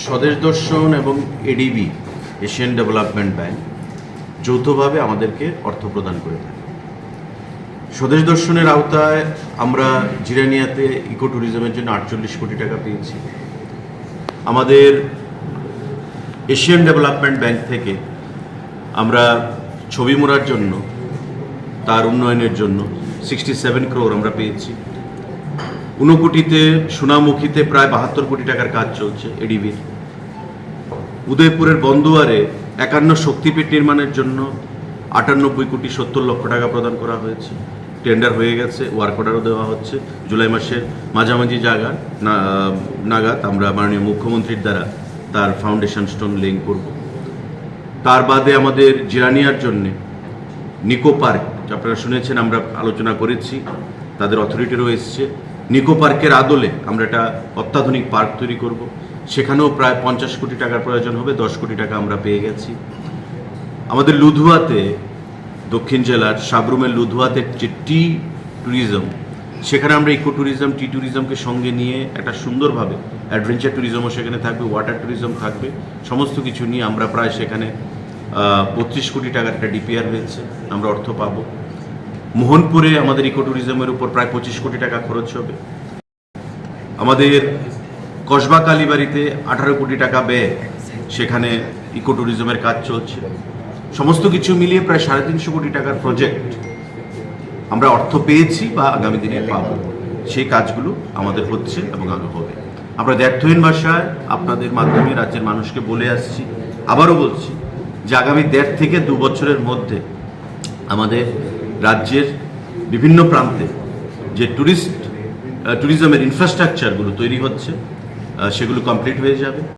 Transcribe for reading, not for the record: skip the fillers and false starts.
স্বদেশ দর্শন এবং এডিবি এশিয়ান ডেভেলপমেন্ট ব্যাংক যৌথভাবে আমাদেরকে অর্থ প্রদান করে থাকে। স্বদেশ দর্শনের আওতায় আমরা জিরানিয়াতে ইকো ট্যুরিজমের জন্য 48 কোটি টাকা পেয়েছি। আমাদের এশিয়ান ডেভেলপমেন্ট ব্যাংক থেকে আমরা ছবি মোড়ার জন্য, তার উন্নয়নের জন্য 67 করোড় আমরা পেয়েছি। ঊনকোটিতে সোনামুখীতে প্রায় 72 কোটি টাকার কাজ চলছে এডিবির। উদয়পুরের বন্দুয়ারে 51 শক্তিপীঠ নির্মাণের জন্য 98 কোটি 70 লক্ষ টাকা প্রদান করা হয়েছে। টেন্ডার হয়ে গেছে, ওয়ার্ক অর্ডারও দেওয়া হচ্ছে। জুলাই মাসের মাঝামাঝি নাগাদ আমরা মাননীয় মুখ্যমন্ত্রীর দ্বারা তার ফাউন্ডেশন স্টোন লেইং করব। তার বাদে আমাদের জিরানিয়ার জন্যে নিকো পার্ক, আপনারা শুনেছেন, আমরা আলোচনা করেছি, তাদের অথরিটিরও এসছে। নিকো পার্কের আদলে আমরা একটা অত্যাধুনিক পার্ক তৈরি করব। সেখানেও প্রায় 50 কোটি টাকার প্রয়োজন হবে, 10 কোটি টাকা আমরা পেয়ে গেছি। আমাদের লুধুয়াতে, দক্ষিণ জেলার সাবরুমের লুধুয়াতে যে টি ট্যুরিজম, সেখানে আমরা ইকো ট্যুরিজম, টি ট্যুরিজমকে সঙ্গে নিয়ে একটা সুন্দরভাবে অ্যাডভেঞ্চার ট্যুরিজমও সেখানে থাকবে, ওয়াটার ট্যুরিজম থাকবে, সমস্ত কিছু নিয়ে আমরা প্রায় সেখানে 32 কোটি টাকার একটা ডিপিআর হয়েছে, আমরা অর্থ পাবো। মোহনপুরে আমাদের ইকো ট্যুরিজমের উপর প্রায় 25 কোটি টাকা খরচ হবে। আমাদের কসবা কালীবাড়িতে 18 কোটি টাকা ব্যয়, সেখানে ইকো ট্যুরিজমের কাজ চলছে। সমস্ত কিছু মিলিয়ে প্রায় 350 কোটি টাকার প্রজেক্ট আমরা অর্থ পেয়েছি বা আগামী দিনে পাব। সেই কাজগুলো আমাদের হচ্ছে এবং আগে হবে। আমরা দ্ব্যর্থহীন ভাষায় আপনাদের মাধ্যমে রাজ্যের মানুষকে বলে আসছি, আবারও বলছি, যে আগামী 1.5 থেকে 2 বছরের মধ্যে আমাদের রাজ্যের বিভিন্ন প্রান্তে যে ট্যুরিজমের ইনফ্রাস্ট্রাকচারগুলো তৈরি হচ্ছে সেগুলো কমপ্লিট হয়ে যাবে।